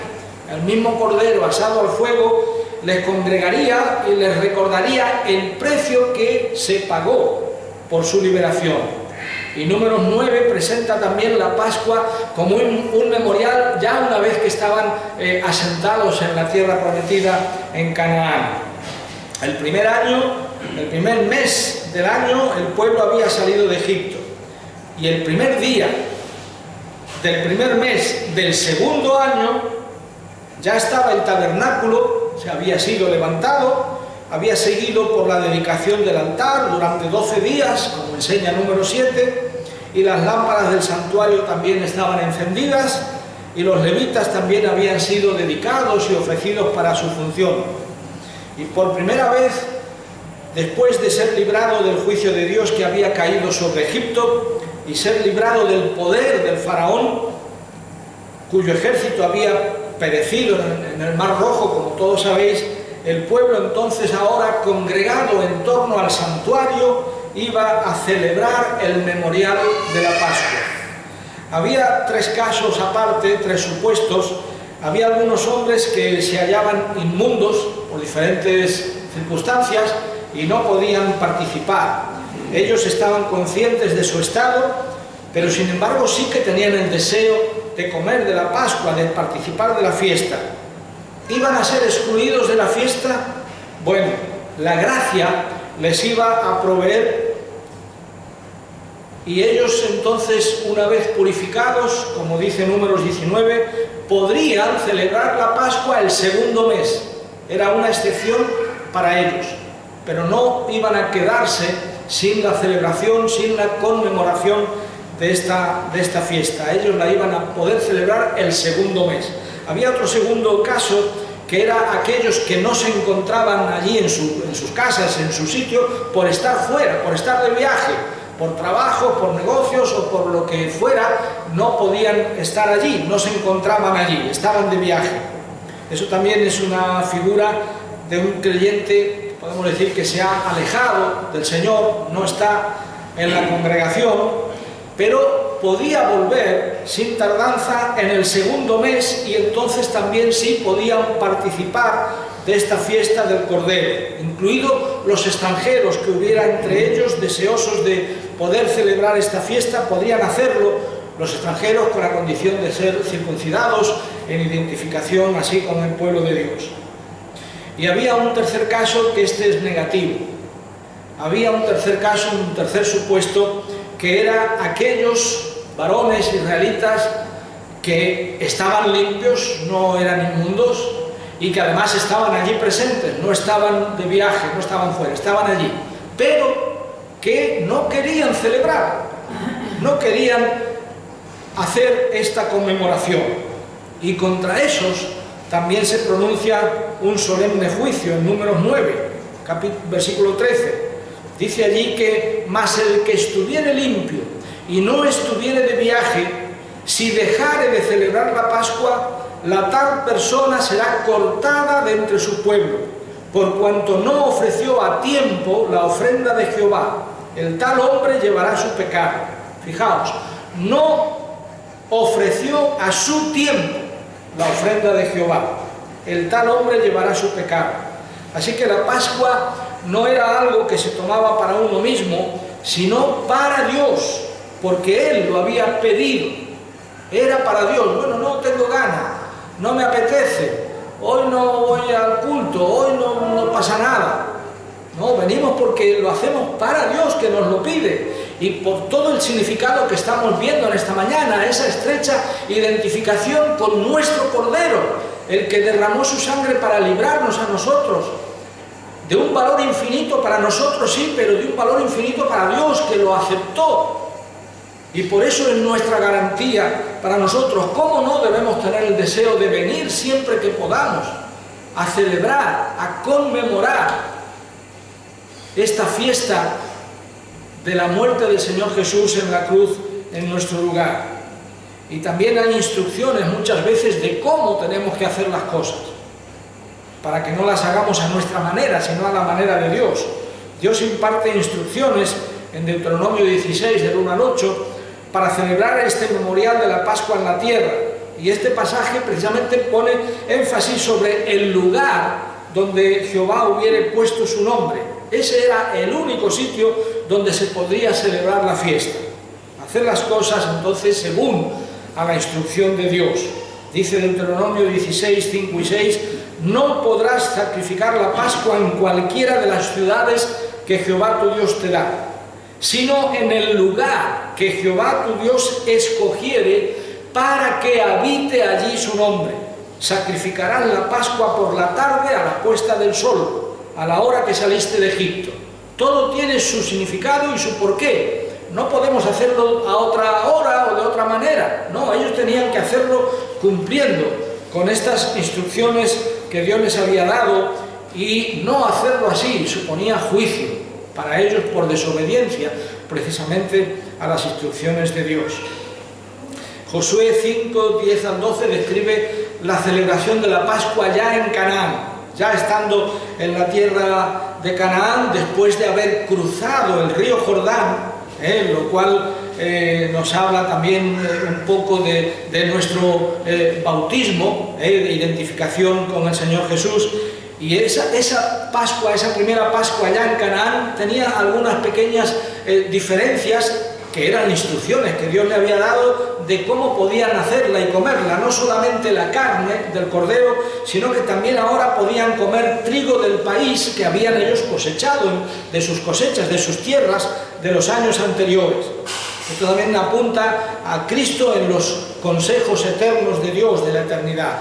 A: El mismo cordero asado al fuego les congregaría y les recordaría el precio que se pagó por su liberación. Y Números 9 presenta también la Pascua como un memorial ya una vez que estaban asentados en la tierra prometida en Canaán. El primer año, el primer mes del año, el pueblo había salido de Egipto. Y el primer día del primer mes del segundo año ya estaba el tabernáculo, se había sido levantado, había seguido por la dedicación del altar durante 12 días, como enseña Número 7, y las lámparas del santuario también estaban encendidas, y los levitas también habían sido dedicados y ofrecidos para su función. Y por primera vez, después de ser librado del juicio de Dios que había caído sobre Egipto, y ser librado del poder del faraón, cuyo ejército había perecido en el Mar Rojo, como todos sabéis, el pueblo entonces ahora congregado en torno al santuario iba a celebrar el memorial de la Pascua. Había tres casos aparte, tres supuestos. Había algunos hombres que se hallaban inmundos por diferentes circunstancias y no podían participar. Ellos estaban conscientes de su estado, pero sin embargo sí que tenían el deseo de comer de la Pascua, de participar de la fiesta. ¿Iban a ser excluidos de la fiesta? Bueno, la gracia les iba a proveer y ellos entonces, una vez purificados, como dice Números 19, podrían celebrar la Pascua el segundo mes. Era una excepción para ellos, pero no iban a quedarse sin la celebración, sin la conmemoración de esta fiesta. Ellos la iban a poder celebrar el segundo mes. Había otro segundo caso, que era aquellos que no se encontraban allí en sus casas, en su sitio, por estar fuera, por estar de viaje, por trabajo, por negocios o por lo que fuera, no podían estar allí, no se encontraban allí, estaban de viaje. Eso también es una figura de un creyente, podemos decir, que se ha alejado del Señor, no está en la congregación, pero podía volver sin tardanza en el segundo mes y entonces también sí podían participar de esta fiesta del Cordero, incluidos los extranjeros que hubiera entre ellos deseosos de poder celebrar esta fiesta, podrían hacerlo los extranjeros con la condición de ser circuncidados en identificación así con el pueblo de Dios. Y había un tercer caso que este es negativo. Había un tercer caso, un tercer supuesto, que era aquellos varones israelitas que estaban limpios, no eran inmundos, y que además estaban allí presentes, no estaban de viaje, no estaban fuera, estaban allí, pero que no querían celebrar, no querían hacer esta conmemoración. Y contra esos también se pronuncia un solemne juicio en Números 9, versículo 13. Dice allí que, mas el que estuviere limpio y no estuviere de viaje, si dejare de celebrar la Pascua, la tal persona será cortada de entre su pueblo, por cuanto no ofreció a tiempo la ofrenda de Jehová. El tal hombre llevará su pecado. Fijaos, no ofreció a su tiempo la ofrenda de Jehová. El tal hombre llevará su pecado. Así que la Pascua no era algo que se tomaba para uno mismo, sino para Dios, porque Él lo había pedido. Era para Dios. Bueno, no tengo ganas, no me apetece, hoy no voy al culto, hoy no pasa nada. No, venimos porque lo hacemos para Dios, que nos lo pide, y por todo el significado que estamos viendo en esta mañana, esa estrecha identificación con nuestro Cordero, el que derramó su sangre para librarnos a nosotros, de un valor infinito para nosotros, sí, pero de un valor infinito para Dios, que lo aceptó. Y por eso es nuestra garantía para nosotros. ¿Cómo no debemos tener el deseo de venir siempre que podamos a celebrar, a conmemorar esta fiesta de la muerte del Señor Jesús en la cruz en nuestro lugar? Y también hay instrucciones muchas veces de cómo tenemos que hacer las cosas, para que no las hagamos a nuestra manera, sino a la manera de Dios. Dios imparte instrucciones en Deuteronomio 16, del 1 al 8, para celebrar este memorial de la Pascua en la tierra. Y este pasaje precisamente pone énfasis sobre el lugar donde Jehová hubiere puesto su nombre. Ese era el único sitio donde se podría celebrar la fiesta. Hacer las cosas entonces según a la instrucción de Dios. Dice Deuteronomio 16, 5 y 6, no podrás sacrificar la Pascua en cualquiera de las ciudades que Jehová tu Dios te da, sino en el lugar que Jehová tu Dios escogiere para que habite allí su nombre. Sacrificarás la Pascua por la tarde a la puesta del sol, a la hora que saliste de Egipto. Todo tiene su significado y su porqué. No podemos hacerlo a otra hora o de otra manera. No, ellos tenían que hacerlo cumpliendo con estas instrucciones que Dios les había dado, y no hacerlo así suponía juicio para ellos por desobediencia precisamente a las instrucciones de Dios. Josué 5, 10 al 12 describe la celebración de la Pascua ya en Canaán, ya estando en la tierra de Canaán, después de haber cruzado el río Jordán, lo cual nos habla también un poco de nuestro bautismo, de identificación con el Señor Jesús. Y esa Pascua, esa primera Pascua allá en Canaán, tenía algunas pequeñas diferencias que eran instrucciones que Dios le había dado de cómo podían hacerla y comerla, no solamente la carne del cordero, sino que también ahora podían comer trigo del país que habían ellos cosechado, de sus cosechas, de sus tierras, de los años anteriores. Esto también apunta a Cristo en los consejos eternos de Dios, de la eternidad.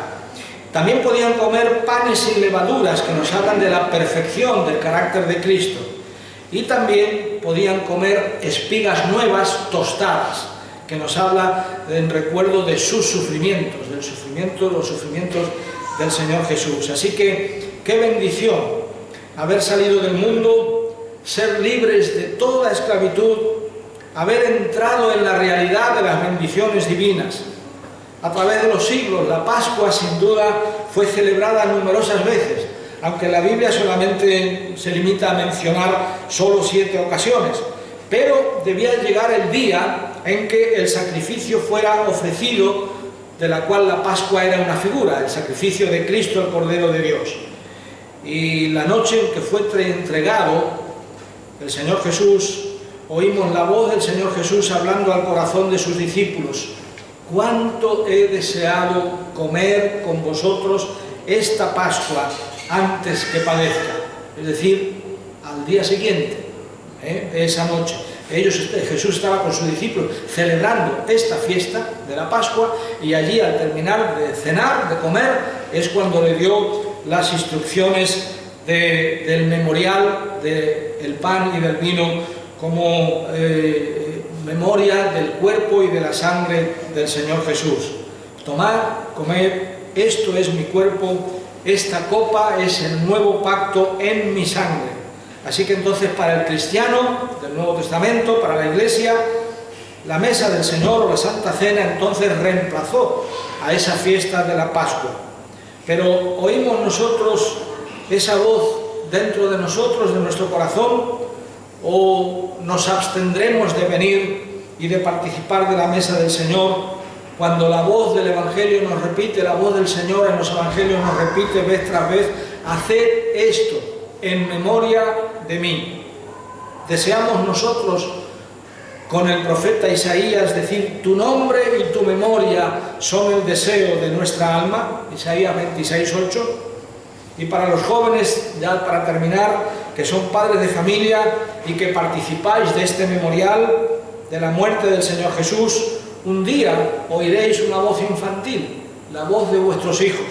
A: También podían comer panes sin levaduras, que nos hablan de la perfección del carácter de Cristo. Y también podían comer espigas nuevas tostadas, que nos habla en recuerdo de sus sufrimientos, los sufrimientos del Señor Jesús. Así que, qué bendición haber salido del mundo, ser libres de toda esclavitud, haber entrado en la realidad de las bendiciones divinas. A través de los siglos, la Pascua sin duda fue celebrada numerosas veces, aunque la Biblia solamente se limita a mencionar solo 7 ocasiones, pero debía llegar el día en que el sacrificio fuera ofrecido, de la cual la Pascua era una figura, el sacrificio de Cristo, el Cordero de Dios. Y la noche en que fue entregado el Señor Jesús, oímos la voz del Señor Jesús hablando al corazón de sus discípulos: «Cuánto he deseado comer con vosotros esta Pascua antes que padezca», es decir, al día siguiente de esa noche. Jesús estaba con sus discípulos celebrando esta fiesta de la Pascua, y allí, al terminar de cenar, de comer, es cuando le dio las instrucciones del memorial del pan y del vino como memoria del cuerpo y de la sangre del Señor Jesús. Tomad, comed, esto es mi cuerpo, esta copa es el nuevo pacto en mi sangre. Así que entonces, para el cristiano del Nuevo Testamento, para la Iglesia, la mesa del Señor o la Santa Cena entonces reemplazó a esa fiesta de la Pascua. Pero oímos nosotros esa voz dentro de nosotros, de nuestro corazón, o nos abstendremos de venir y de participar de la mesa del Señor cuando la voz del Evangelio nos repite, la voz del Señor en los Evangelios nos repite vez tras vez: haced esto en memoria de mí. Deseamos nosotros, con el profeta Isaías, decir: tu nombre y tu memoria son el deseo de nuestra alma, Isaías 26:8. Y para los jóvenes, ya para terminar, que son padres de familia y que participáis de este memorial de la muerte del Señor Jesús, un día oiréis una voz infantil, la voz de vuestros hijos,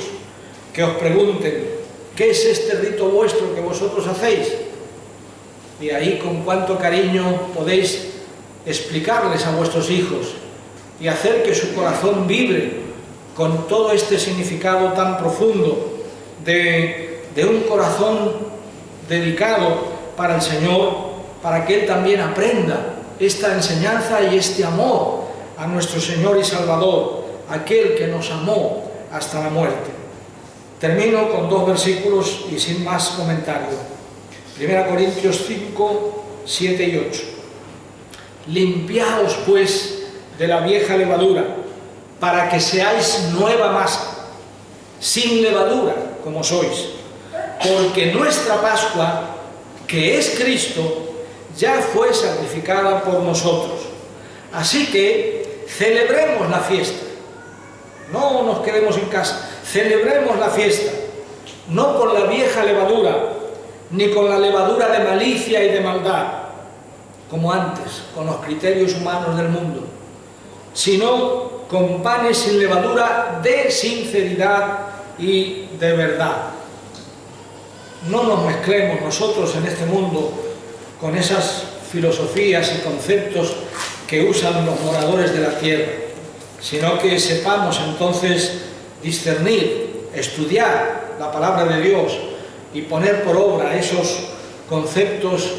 A: que os pregunten: ¿qué es este rito vuestro que vosotros hacéis? Y ahí, con cuánto cariño podéis explicarles a vuestros hijos y hacer que su corazón vibre con todo este significado tan profundo de un corazón dedicado para el Señor, para que Él también aprenda esta enseñanza y este amor a nuestro Señor y Salvador, aquel que nos amó hasta la muerte. Termino con 2 versículos y sin más comentario. 1 Corintios 5, 7 y 8. Limpiaos pues de la vieja levadura, para que seáis nueva masa, sin levadura como sois, porque nuestra Pascua, que es Cristo, ya fue sacrificada por nosotros. Así que celebremos la fiesta, no nos quedemos en casa, celebremos la fiesta, no con la vieja levadura, ni con la levadura de malicia y de maldad, como antes, con los criterios humanos del mundo, sino con panes sin levadura de sinceridad y de verdad. No nos mezclemos nosotros en este mundo con esas filosofías y conceptos que usan los moradores de la tierra, sino que sepamos entonces discernir, estudiar la palabra de Dios y poner por obra esos conceptos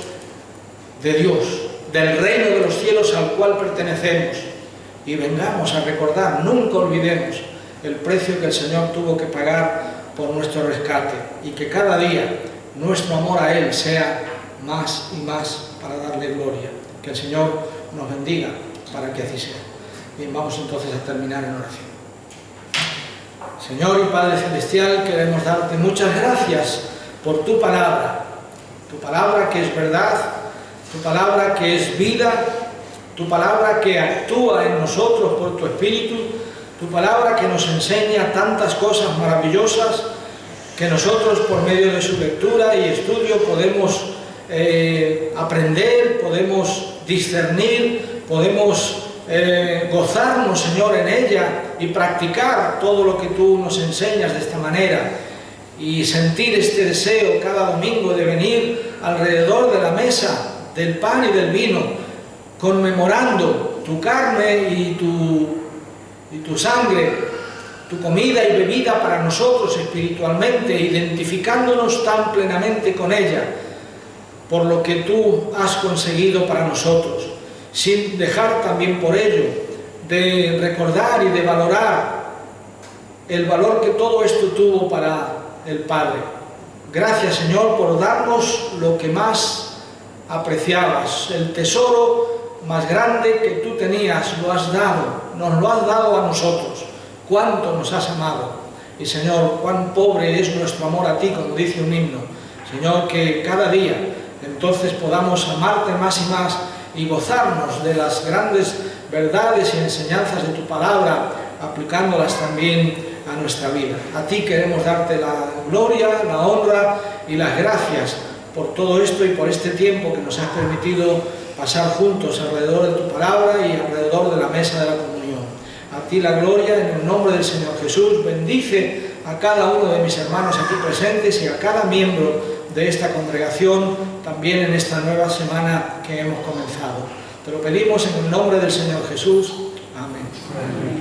A: de Dios, del reino de los cielos al cual pertenecemos, y vengamos a recordar, nunca olvidemos el precio que el Señor tuvo que pagar por nuestro rescate, y que cada día nuestro amor a Él sea más y más para darle gloria. Que el Señor nos bendiga para que así sea. Bien, vamos entonces a terminar en oración. Señor y Padre Celestial, queremos darte muchas gracias por tu palabra que es verdad, tu palabra que es vida, tu palabra que actúa en nosotros por tu Espíritu, tu palabra que nos enseña tantas cosas maravillosas que nosotros por medio de su lectura y estudio podemos aprender, podemos discernir, podemos gozarnos, Señor, en ella y practicar todo lo que tú nos enseñas de esta manera y sentir este deseo cada domingo de venir alrededor de la mesa del pan y del vino, conmemorando tu carne y tu sangre, tu comida y bebida para nosotros espiritualmente, identificándonos tan plenamente con ella por lo que tú has conseguido para nosotros, sin dejar también por ello de recordar y de valorar el valor que todo esto tuvo para el Padre. Gracias, Señor, por darnos lo que más apreciabas, el tesoro más grande que tú tenías, lo has dado, nos lo has dado a nosotros. Cuánto nos has amado. Y, Señor, cuán pobre es nuestro amor a ti, como dice un himno. Señor, que cada día entonces podamos amarte más y más y gozarnos de las grandes verdades y enseñanzas de tu palabra, aplicándolas también a nuestra vida. A ti queremos darte la gloria, la honra y las gracias por todo esto y por este tiempo que nos has permitido pasar juntos alrededor de tu palabra y alrededor de la mesa de la comunión. A ti la gloria en el nombre del Señor Jesús. Bendice a cada uno de mis hermanos aquí presentes y a cada miembro de esta congregación también en esta nueva semana que hemos comenzado. Te lo pedimos en el nombre del Señor Jesús. Amén.